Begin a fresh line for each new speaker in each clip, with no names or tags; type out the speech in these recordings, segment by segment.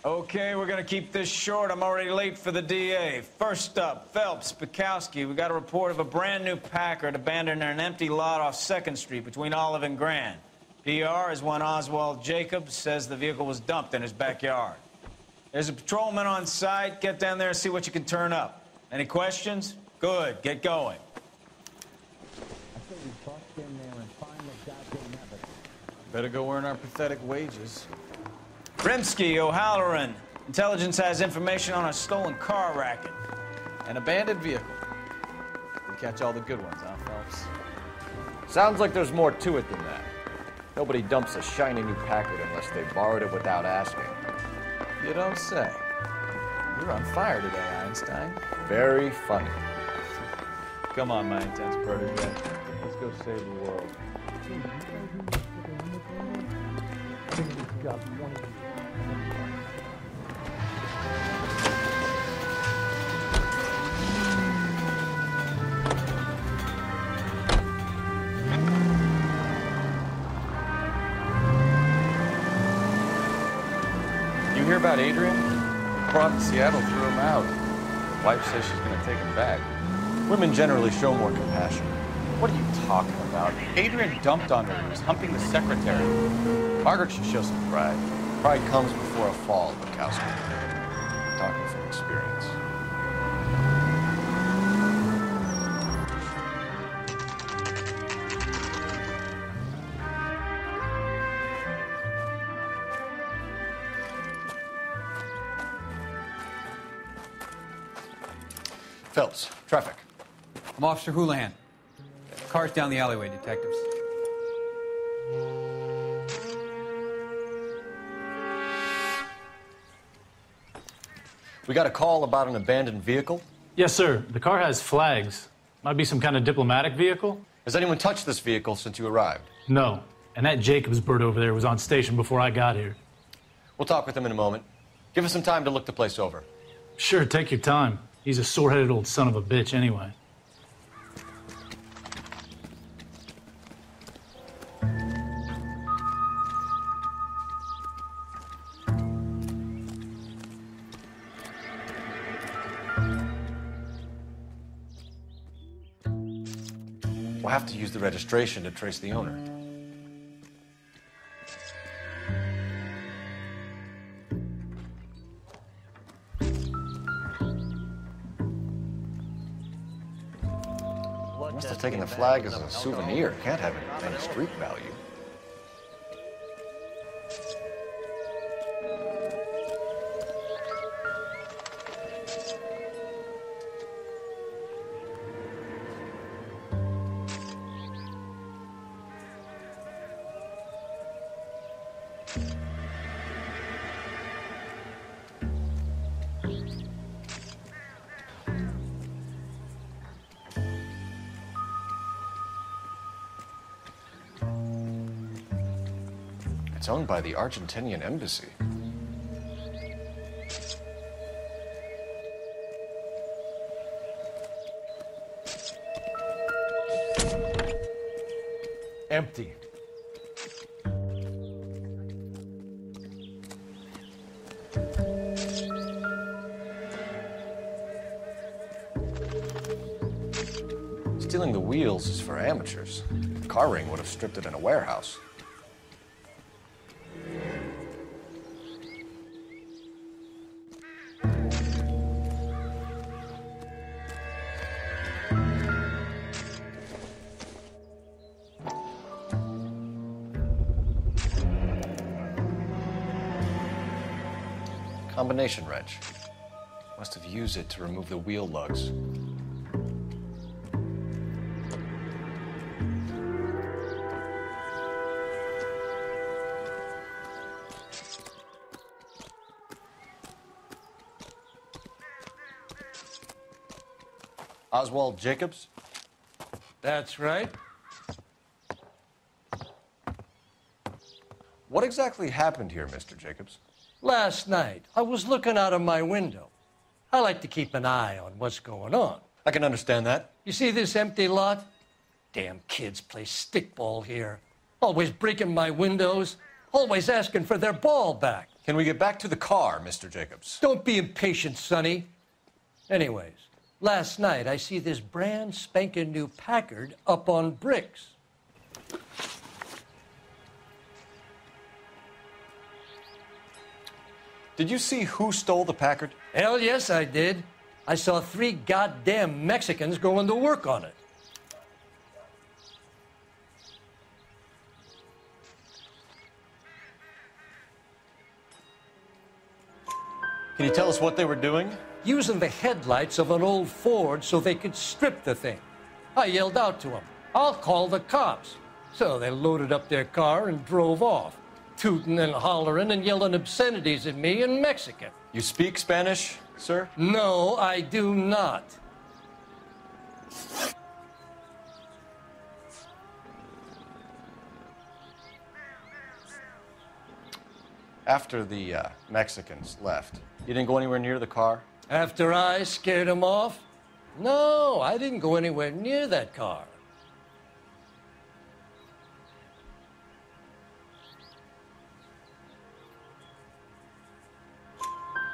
Okay, we're gonna keep this short. I'm already late for the DA. First up, Phelps, Bukowski. We got a report of a brand new Packard abandoned in an empty lot off 2nd Street between Olive and Grand. PR is one Oswald Jacobs says the vehicle was dumped in his backyard. There's a patrolman on site. Get down there and see what you can turn up. Any questions? Good, get going.
I say we bust in there and find the goddamn evidence.
Better go earn our pathetic wages. Rimsky, O'Halloran. Intelligence has information on a stolen car racket. An abandoned vehicle. We catch all the good ones, huh, Phelps?
Sounds like there's more to it than that. Nobody dumps a shiny new Packard unless they borrowed it without asking.
You don't say. You're on fire today, Einstein.
Very funny.
Come on, my intense protege. Let's go save the world.
You hear about Adrian? Brought to Seattle, threw him out. Wife says she's gonna take him back. Women generally show more compassion.
What are you talking about? Adrian dumped on her. He was humping the secretary.
Margaret should show some pride. Pride comes before a fall, Bukowski. Talking from experience. Phelps, traffic.
I'm Officer Houlihan. Car's down the alleyway, detectives.
We got a call about an abandoned vehicle.
Yes, sir. The car has flags. Might be some kind of diplomatic vehicle.
Has anyone touched this vehicle since you arrived?
No. And that Jacobs bird over there was on station before I got here.
We'll talk with him in a moment. Give us some time to look the place over.
Sure, take your time. He's a sore-headed old son of a bitch anyway.
We'll have to use the registration to trace the owner. Must have taken the flag as a souvenir. Can't have any street value. It's owned by the Argentinian embassy.
Empty.
Stealing the wheels is for amateurs. The car ring would have stripped it in a warehouse. Combination wrench. Must have used it to remove the wheel lugs. Oswald Jacobs?
That's right.
What exactly happened here, Mr. Jacobs?
Last night, I was looking out of my window. I like to keep an eye on what's going on.
I can understand that.
You see this empty lot? Damn kids play stickball here. Always breaking my windows. Always asking for their ball back.
Can we get back to the car, Mr. Jacobs?
Don't be impatient, Sonny. Anyways, last night I see this brand spanking new Packard up on bricks.
Did you see who stole the Packard?
Hell yes, I did. I saw 3 goddamn Mexicans going to work on it.
Can you tell us what they were doing?
Using the headlights of an old Ford so they could strip the thing. I yelled out to them, "I'll call the cops." So they loaded up their car and drove off, tooting and hollering and yelling obscenities at me in Mexican.
You speak Spanish, sir?
No, I do not.
After the Mexicans left, you didn't go anywhere near the car?
After I scared them off? No, I didn't go anywhere near that car.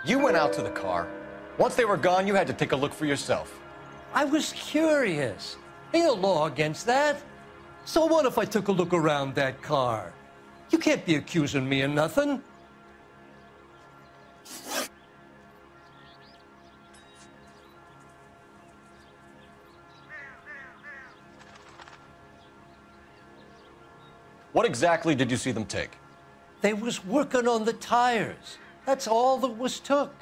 You went out to the car. Once they were gone, you had to take a look for yourself.
I was curious. Ain't no law against that. So what if I took a look around that car? You can't be accusing me of nothing.
What exactly did you see them take?
They was working on the tires. That's all that was took.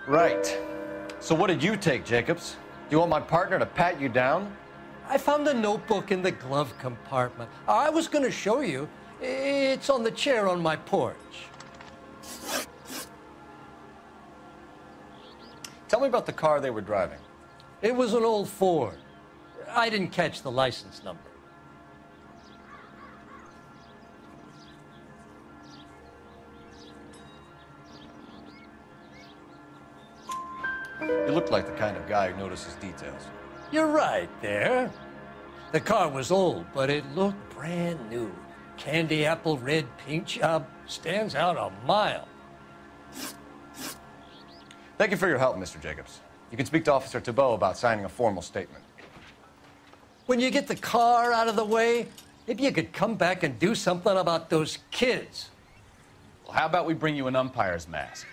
Right. So what did you take, Jacobs? Do you want my partner to pat you down?
I found a notebook in the glove compartment. I was going to show you. It's on the chair on my porch.
Tell me about the car they were driving.
It was an old Ford. I didn't catch the license number.
You look like the kind of guy who notices details.
You're right there. The car was old, but it looked brand new. Candy apple red paint job stands out a mile.
Thank you for your help, Mr. Jacobs. You can speak to Officer Thibault about signing a formal statement.
When you get the car out of the way, maybe you could come back and do something about those kids.
Well, how about we bring you an umpire's mask?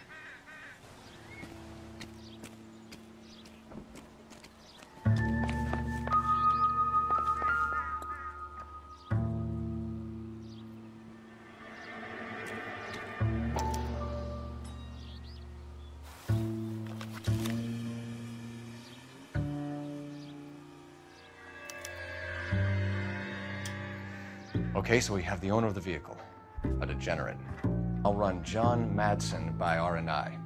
Okay, so we have the owner of the vehicle, a degenerate. I'll run John Madsen by R&I.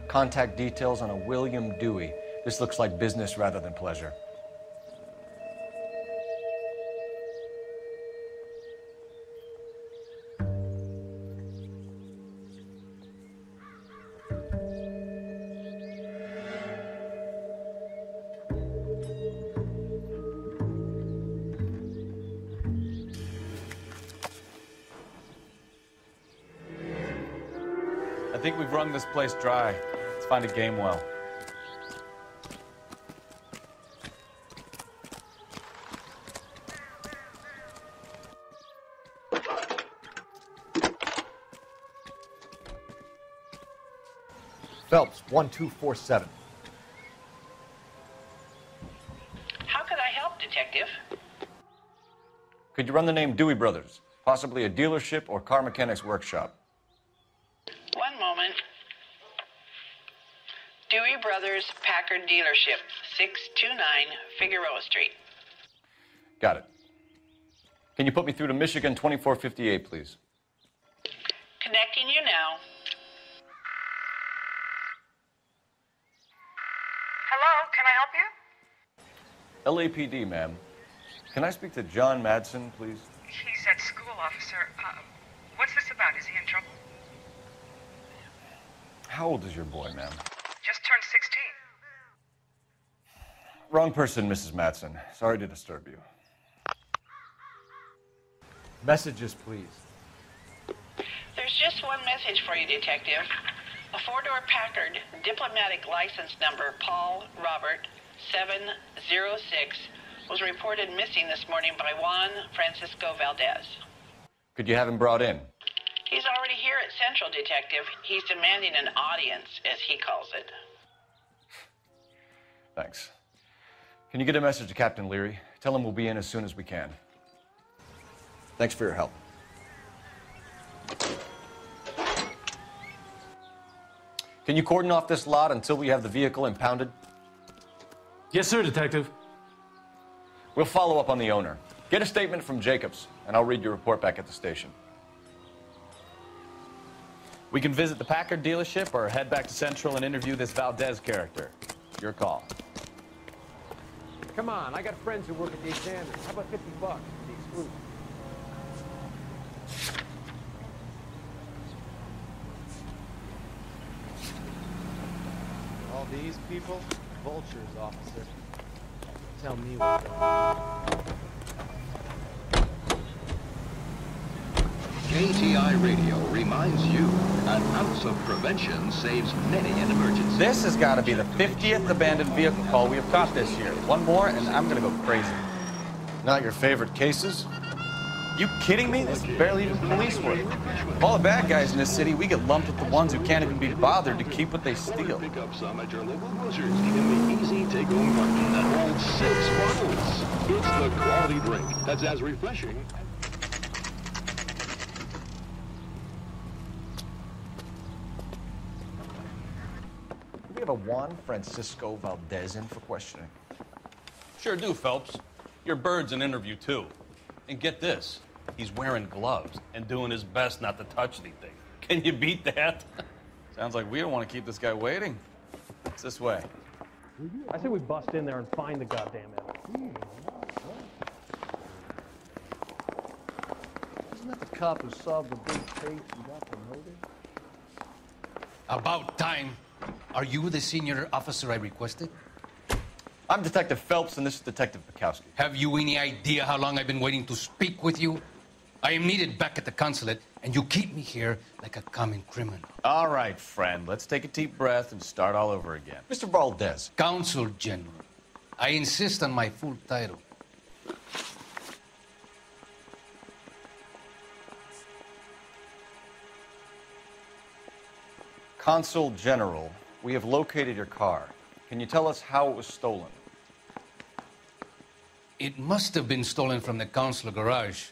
Contact details on a William Dewey. This looks like business rather than pleasure.
I think we've wrung this place dry. Let's find a game well.
Phelps, 1247.
How can I help, Detective?
Could you to run the name Dewey Brothers, possibly a dealership or car mechanics workshop.
One moment. Dewey Brothers Packard Dealership, 629 Figueroa Street.
Got it. Can you put me through to Michigan 2458, please?
Connecting you now.
Hello, can I help you?
LAPD, ma'am. Can I speak to John Madsen, please?
He's at school, officer. What's this about? Is he in trouble?
How old is your boy, ma'am?
Just turned 16.
Wrong person, Mrs. Madsen. Sorry to disturb you. Messages, please.
There's just one message for you, Detective. A four-door Packard, diplomatic license number Paul Robert 706, was reported missing this morning by Juan Francisco Valdez.
Could you have him brought in?
He's already here at Central, Detective. He's demanding an audience, as he calls it.
Thanks. Can you get a message to Captain Leary? Tell him we'll be in as soon as we can. Thanks for your help. Can you cordon off this lot until we have the vehicle impounded?
Yes, sir, Detective.
We'll follow up on the owner. Get a statement from Jacobs, and I'll read your report back at the station.
We can visit the Packard dealership or head back to Central and interview this Valdez character. Your call.
Come on, I got friends who work at the Examiner. How about $50 for the exclusive?
All these people? Vultures, officer. Tell me what's going on.
KTI Radio reminds you, an ounce of prevention saves many an emergency.
This has got to be the 50th abandoned vehicle call we have caught this year. One more, and I'm going to go crazy.
Not your favorite cases?
You kidding me? This is barely even police work. Of all the bad guys in this city, we get lumped with the ones who can't even be bothered to keep what they steal.
Pick up some at your local grocers in the easy take-home carton that holds 6 bottles. It's the quality drink that's as refreshing.
Do we have a Juan Francisco Valdez in for questioning?
Sure do, Phelps. Your bird's an interview, too. And get this, he's wearing gloves and doing his best not to touch anything. Can you beat that?
Sounds like we don't want to keep this guy waiting. It's this way.
I say we bust in there and find the goddamn animal.
Isn't that the cop who solved the big case and got promoted?
About time. Are you the senior officer I requested?
I'm Detective Phelps, and this is Detective Bukowski.
Have you any idea how long I've been waiting to speak with you? I am needed back at the consulate, and you keep me here like a common criminal.
All right, friend. Let's take a deep breath and start all over again.
Mr. Valdez.
Consul General. I insist on my full title.
Consul General, we have located your car. Can you tell us how it was stolen?
It must have been stolen from the consular garage.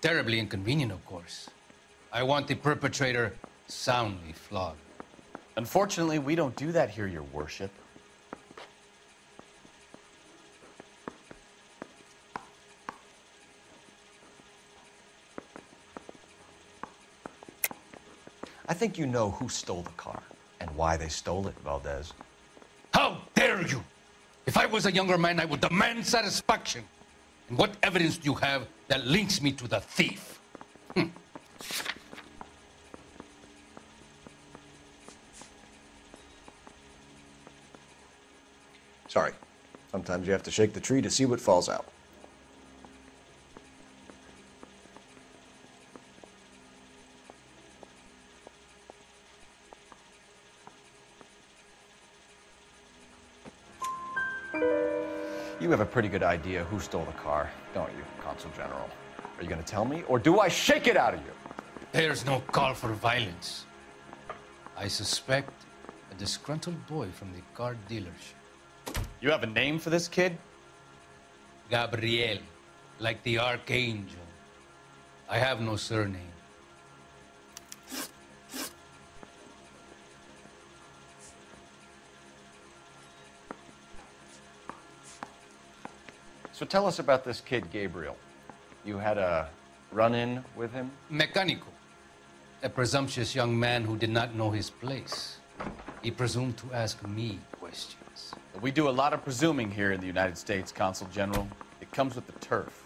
Terribly inconvenient, of course. I want the perpetrator soundly flogged.
Unfortunately, we don't do that here, Your Worship. I think you know who stole the car and why they stole it, Valdez.
How dare you! If I was a younger man, I would demand satisfaction. And what evidence do you have that links me to the thief?
Sorry. Sometimes you have to shake the tree to see what falls out. You have a pretty good idea who stole the car, don't you, Consul General? Are you going to tell me, or do I shake it out of you?
There's no call for violence. I suspect a disgruntled boy from the car dealership.
You have a name for this kid?
Gabriel, like the archangel. I have no surname.
So tell us about this kid, Gabriel. You had a run-in with him?
Mecánico. A presumptuous young man who did not know his place. He presumed to ask me questions.
We do a lot of presuming here in the United States, Consul General. It comes with the turf.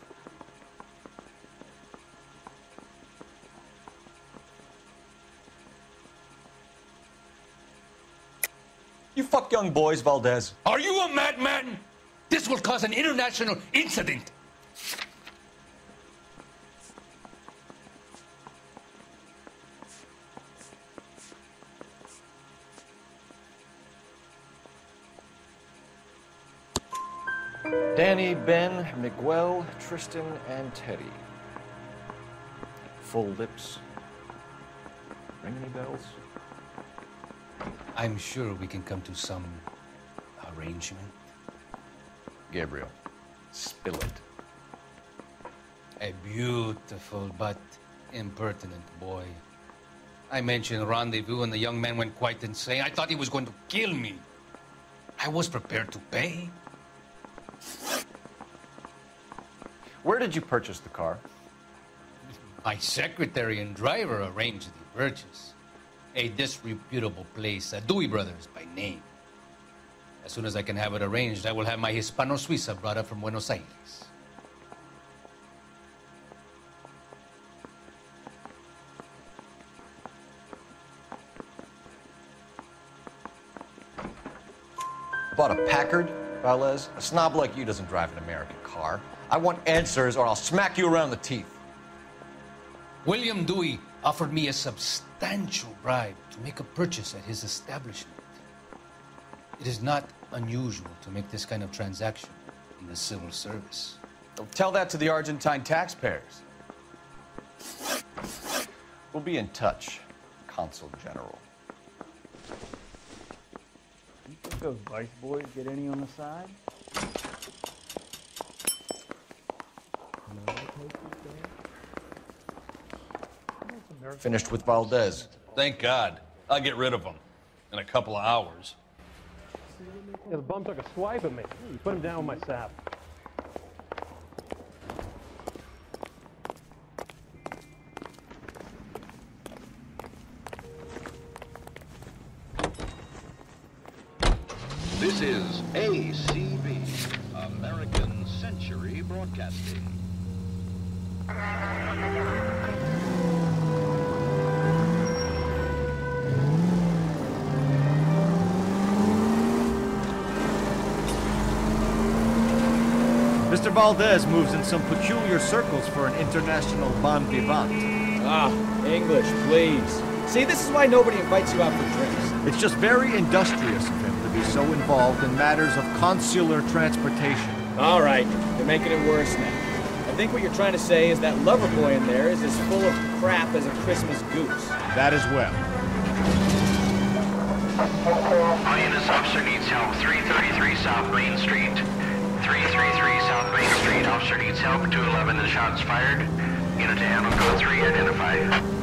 You fuck young boys, Valdez.
Are you a madman? This will cause an international incident.
Danny, Ben, Miguel, Tristan, and Teddy. Full lips. Ring any bells?
I'm sure we can come to some arrangement.
Gabriel, spill it.
A beautiful but impertinent boy. I mentioned rendezvous and the young man went quite insane. I thought he was going to kill me. I was prepared to pay.
Where did you purchase the car?
My secretary and driver arranged the purchase. A disreputable place, Dewey Brothers by name. As soon as I can have it arranged, I will have my Hispano Suiza brought up from Buenos Aires.
Bought a Packard, Valdez? A snob like you doesn't drive an American car. I want answers or I'll smack you around the teeth.
William Dewey offered me a substantial bribe to make a purchase at his establishment. It is not unusual to make this kind of transaction in the civil service.
Tell that to the Argentine taxpayers.
We'll be in touch, Consul General.
You think those vice boys get any on the side?
Finished with Valdez.
Thank God. I'll get rid of him in a couple of hours.
Yeah, the bum took a swipe at me. You put him down with my sap.
This is ACB, American Century Broadcasting.
Mr. Valdez moves in some peculiar circles for an international bon vivant.
Ah, English, please. See, this is why nobody invites you out for drinks.
It's just very industrious of him to be so involved in matters of consular transportation.
All right, you're making it worse now. I think what you're trying to say is that lover boy in there is as full of crap as a Christmas goose.
That as well.
Lioness officer needs help. 333 South Main Street. 333 South Main Street. Officer needs help. 211 and shots fired. Unit to handle code 3 identified.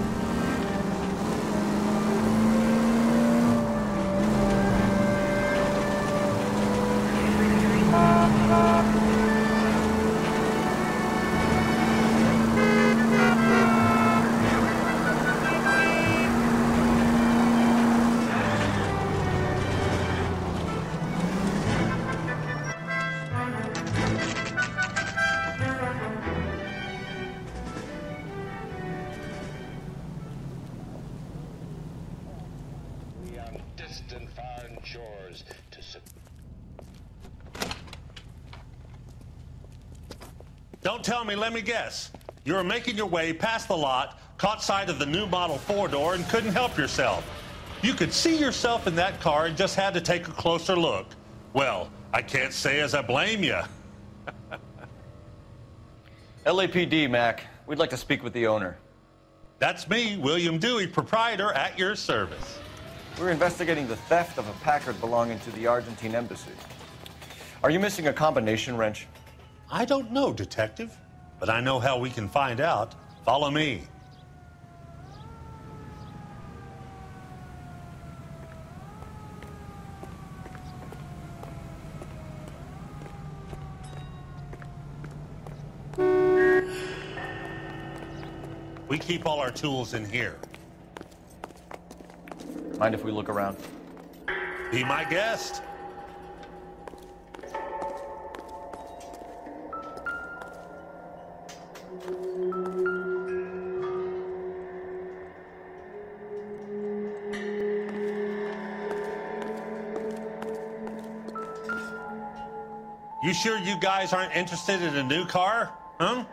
Don't tell me, let me guess. You were making your way past the lot, caught sight of the new model four-door, and couldn't help yourself. You could see yourself in that car and just had to take a closer look. Well, I can't say as I blame you.
LAPD, Mac. We'd like to speak with the owner.
That's me, William Dewey, proprietor, at your service.
We're investigating the theft of a Packard belonging to the Argentine embassy. Are you missing a combination wrench?
I don't know, Detective, but I know how we can find out. Follow me. We keep all our tools in here.
Mind if we look around?
Be my guest. You sure you guys aren't interested in a new car? Huh?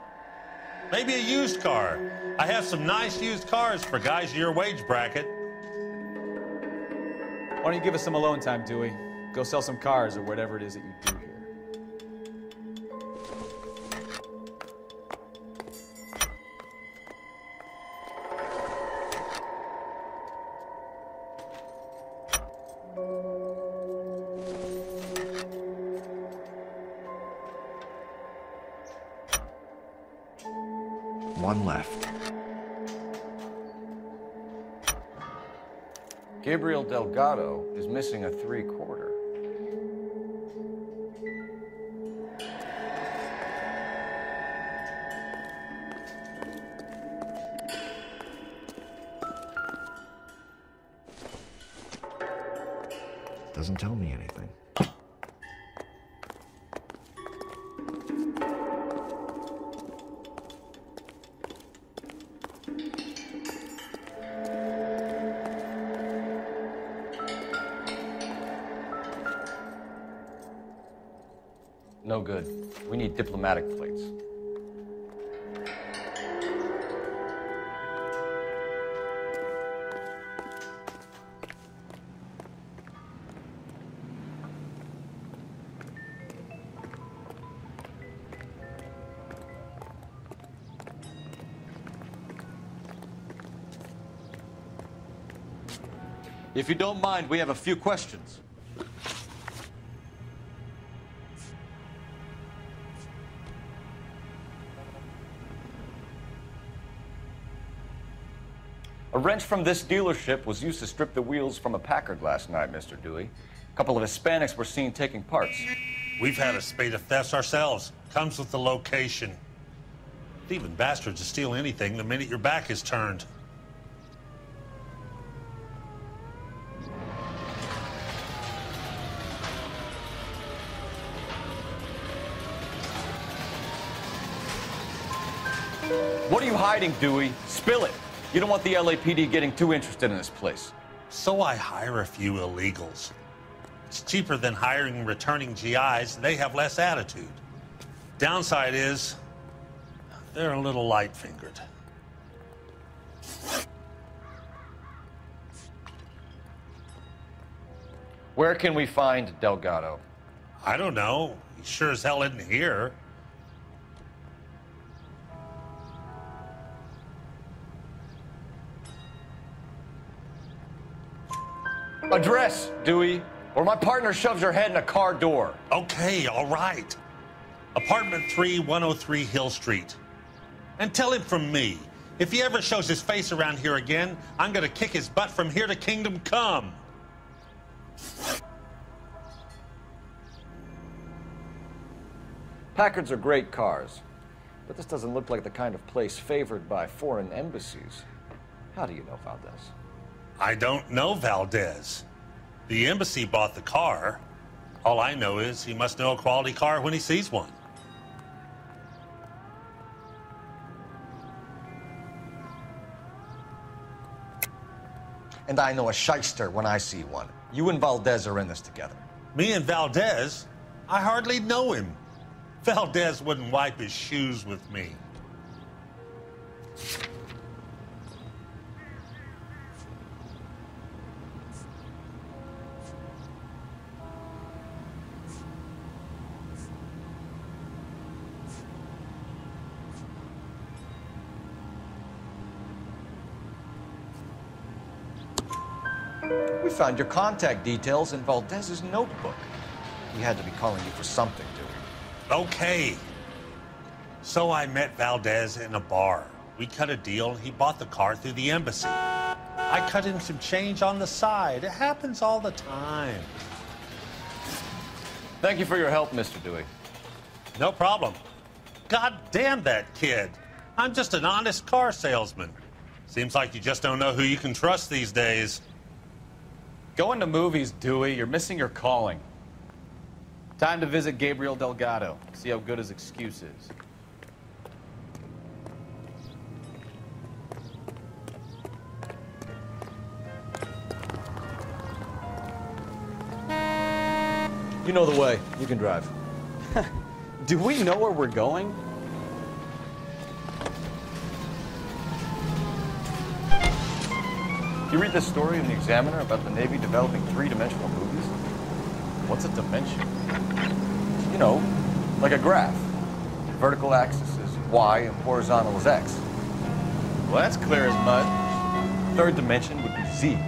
Maybe a used car. I have some nice used cars for guys in your wage bracket.
Why don't you give us some alone time, Dewey? Go sell some cars or whatever it is that you do here.
One left.
Gabriel Delgado is missing a 3/4.
Doesn't tell me anything.
No good. We need diplomatic plates. If you don't mind, we have a few questions. A wrench from this dealership was used to strip the wheels from a Packard last night, Mr. Dewey. A couple of Hispanics were seen taking parts.
We've had a spate of thefts ourselves. Comes with the location. Thieving bastards to steal anything the minute your back is turned.
What are you hiding, Dewey? Spill it. You don't want the LAPD getting too interested in this place.
So I hire a few illegals. It's cheaper than hiring returning GIs. They have less attitude. Downside is, they're a little light-fingered.
Where can we find Delgado?
I don't know. He sure as hell isn't here.
Address, Dewey, or my partner shoves your head in a car door.
Okay, all right. Apartment 3, 103 Hill Street. And tell him from me, if he ever shows his face around here again, I'm gonna kick his butt from here to Kingdom Come.
Packards are great cars, but this doesn't look like the kind of place favored by foreign embassies. How do you know Valdez?
I don't know Valdez. The embassy bought the car. All I know is he must know a quality car when he sees one.
And I know a shyster when I see one. You and Valdez are in this together.
Me and Valdez? I hardly know him. Valdez wouldn't wipe his shoes with me.
We found your contact details in Valdez's notebook. He had to be calling you for something, Dewey.
Okay. So I met Valdez in a bar. We cut a deal, and he bought the car through the embassy. I cut him some change on the side. It happens all the time.
Thank you for your help, Mr. Dewey.
No problem. God damn that kid. I'm just an honest car salesman. Seems like you just don't know who you can trust these days.
Going to movies, Dewey. You're missing your calling. Time to visit Gabriel Delgado. See how good his excuse is. You know the way. You can drive.
Do we know where we're going?
You read this story in the Examiner about the Navy developing three-dimensional movies? What's a dimension? You know, like a graph. Vertical axis is Y and horizontal is X. Well, that's clear as mud. Third dimension would be Z.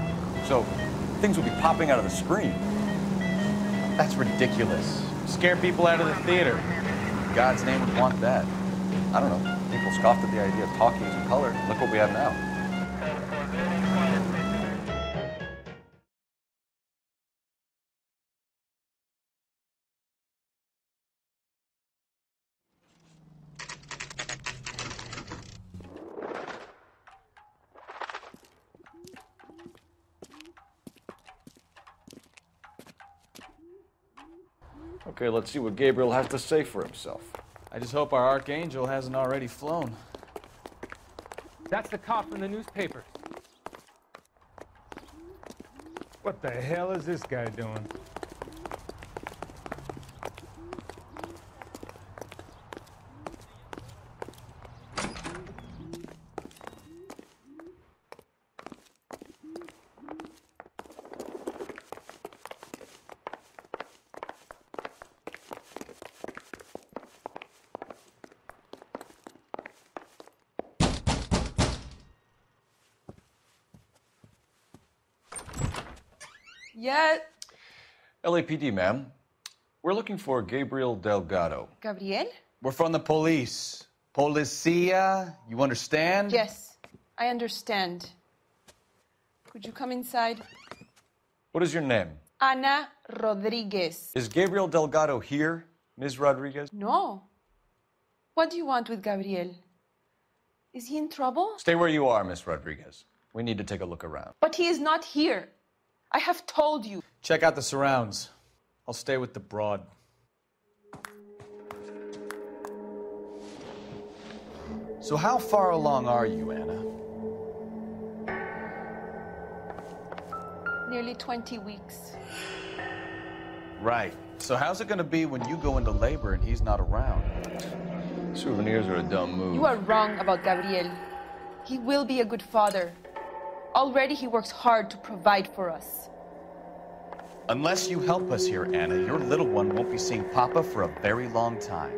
So things would be popping out of the screen. That's ridiculous. Scare people out of the theater. In God's name would want that. I don't know. People scoffed at the idea of talkies in color. Look what we have now. Okay, let's see what Gabriel has to say for himself.
I just hope our archangel hasn't already flown.
That's the cop from the newspapers.
What the hell is this guy doing?
Yeah.
LAPD, ma'am. We're looking for Gabriel Delgado.
Gabriel?
We're from the police. Policia, you understand?
Yes, I understand. Could you come inside?
What is your name?
Ana Rodriguez.
Is Gabriel Delgado here, Ms. Rodriguez?
No. What do you want with Gabriel? Is he in trouble?
Stay where you are, Miss Rodriguez. We need to take a look around.
But he is not here. I have told you.
Check out the surrounds. I'll stay with the broad. So how far along are you, Anna?
Nearly 20 weeks.
Right. So how's it gonna be when you go into labor and he's not around?
Souvenirs are a dumb move.
You are wrong about Gabriel. He will be a good father. Already he works hard to provide for us.
Unless you help us here, Anna, your little one won't be seeing Papa for a very long time.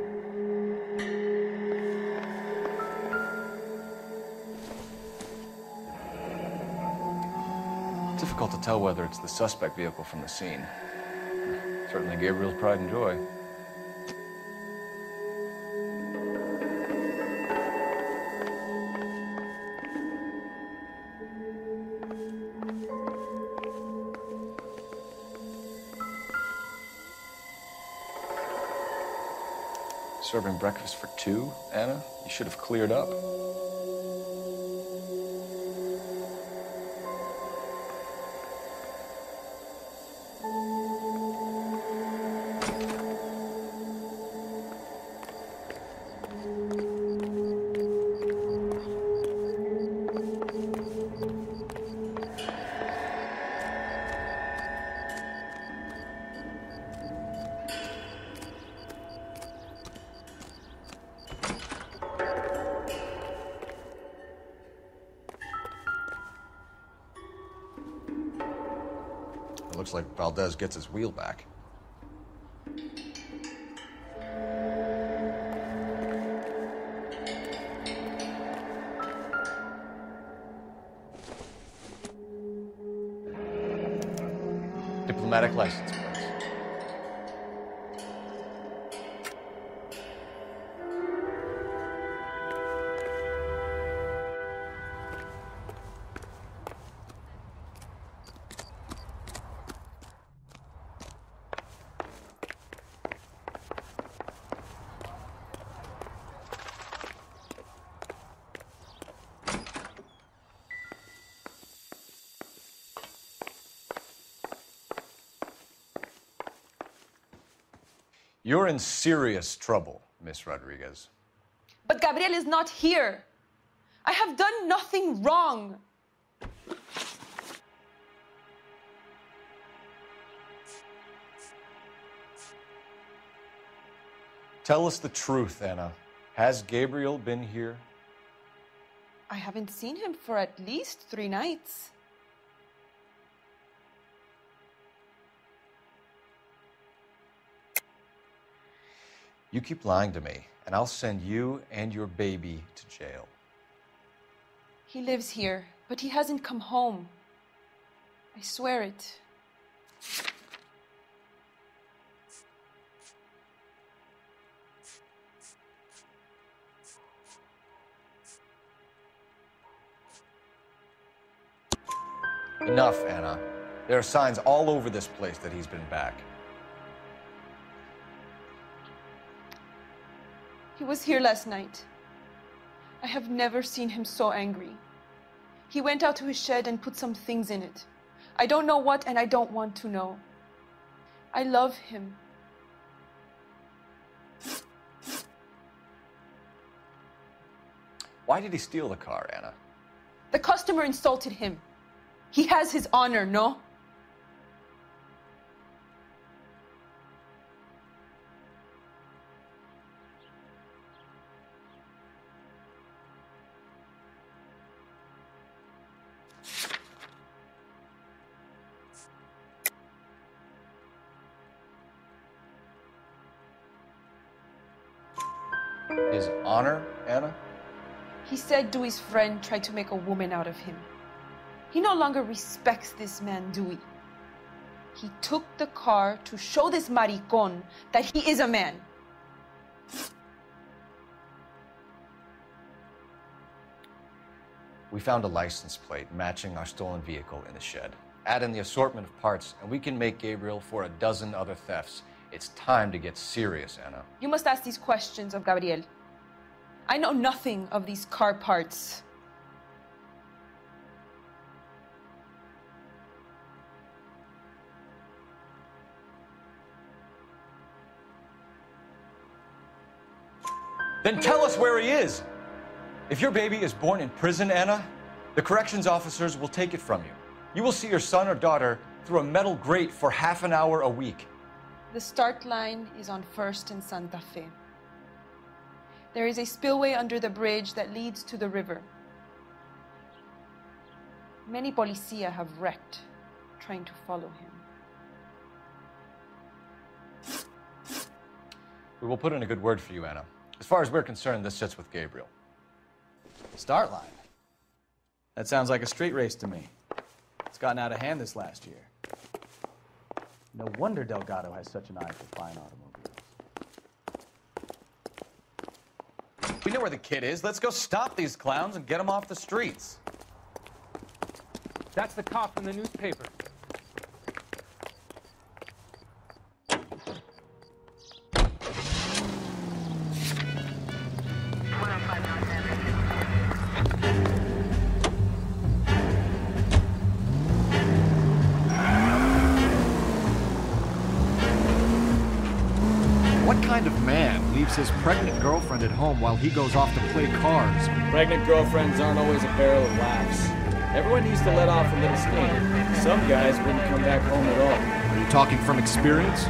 Difficult to tell whether it's the suspect vehicle from the scene. Certainly Gabriel's pride and joy. Serving breakfast for two, Anna? You should have cleared up. Looks like Valdez gets his wheel back. Diplomatic license plates. You're in serious trouble, Miss Rodriguez.
But Gabriel is not here. I have done nothing wrong.
Tell us the truth, Anna. Has Gabriel been here?
I haven't seen him for at least 3 nights.
You keep lying to me, and I'll send you and your baby to jail.
He lives here, but he hasn't come home. I swear it.
Enough, Anna. There are signs all over this place that he's been back.
He was here last night. I have never seen him so angry. He went out to his shed and put some things in it. I don't know what, and I don't want to know. I love him.
Why did he steal the car, Anna?
The customer insulted him. He has his honor, no?
His honor, Anna?
He said Dewey's friend tried to make a woman out of him. He no longer respects this man, Dewey. He took the car to show this maricón that he is a man.
We found a license plate matching our stolen vehicle in the shed. Add in the assortment of parts, and we can make Gabriel for a dozen other thefts. It's time to get serious, Anna.
You must ask these questions of Gabriel. I know nothing of these car parts.
Then tell us where he is. If your baby is born in prison, Anna, the corrections officers will take it from you. You will see your son or daughter through a metal grate for half an hour a week.
The start line is on 1st and Santa Fe. There is a spillway under the bridge that leads to the river. Many policia have wrecked trying to follow him.
We will put in a good word for you, Anna. As far as we're concerned, this sits with Gabriel.
Start line. That sounds like a street race to me. It's gotten out of hand this last year. No wonder Delgado has such an eye for fine automobiles.
We know where the kid is. Let's go stop these clowns and get them off the streets.
That's the cop from the newspaper.
What kind of man leaves his pregnant girlfriend at home while he goes off to play cards?
Pregnant girlfriends aren't always a barrel of laughs. Everyone needs to let off a little steam. Some guys wouldn't come back home at all.
Are you talking from experience?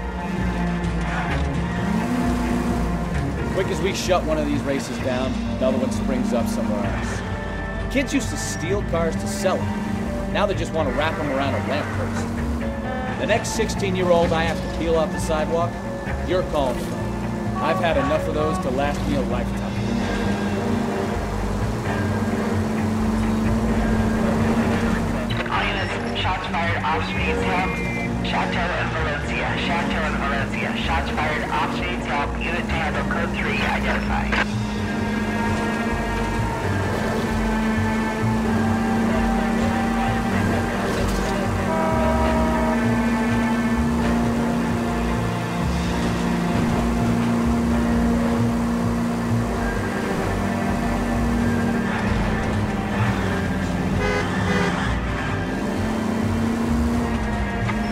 Quick as we shut one of these races down, another one springs up somewhere else. Kids used to steal cars to sell them. Now they just want to wrap them around a lamppost. The next 16-year-old I have to peel off the sidewalk, you're calling for. I've had enough of those to last me a lifetime.
All units, shots fired off streets, help. Chateau and Valencia. Chateau and Valencia. Shots fired off streets, help. Unit to handle code 3, identify.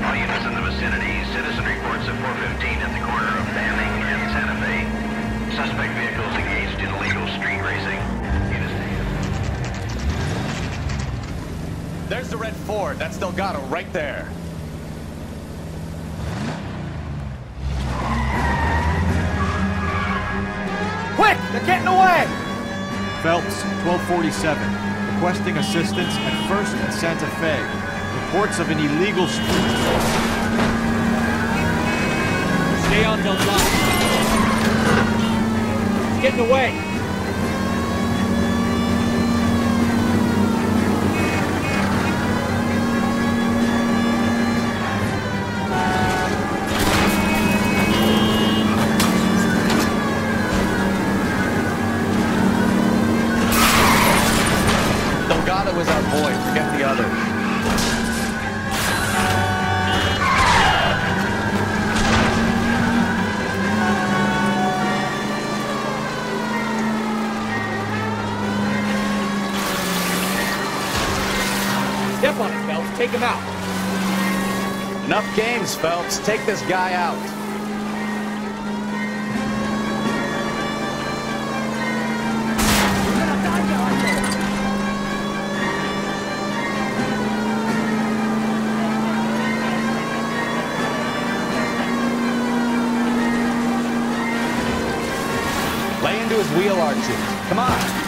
All units in the vicinity, citizen reports at 415 at the corner of Fanning
There's the red Ford. That's Delgado right there.
Quick! They're getting away! Phelps, 1247. Requesting assistance at 1st and Santa Fe. Reports of an illegal street.
Stay on Delgado. He's getting away.
Delgado is our boy. Forget the others.
Step on it, Phelps. Take him out.
Enough games, Phelps. Take this guy out. Lay into his wheel arches. Come on.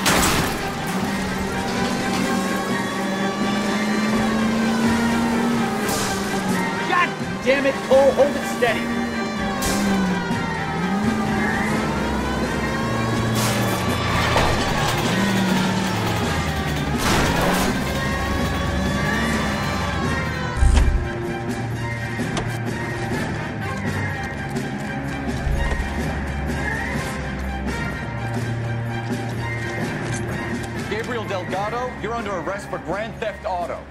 Damn it, Cole, hold it steady.
Gabriel Delgado, you're under arrest for grand theft auto.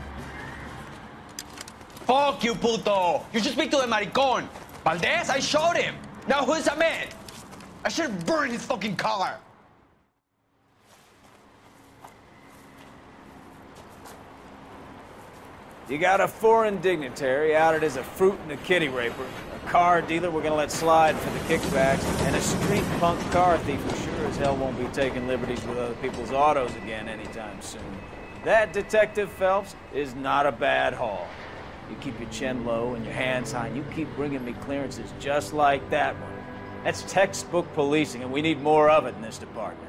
Fuck you, puto! You should speak to the maricón. Valdez, I showed him. Now who's a man? I should have burned his fucking car.
You got a foreign dignitary outed as a fruit and a kitty raper, a car dealer we're gonna let slide for the kickbacks, and a street punk car thief who sure as hell won't be taking liberties with other people's autos again anytime soon. That, Detective Phelps, is not a bad haul. You keep your chin low and your hands high, and you keep bringing me clearances just like that one. That's textbook policing, and we need more of it in this department.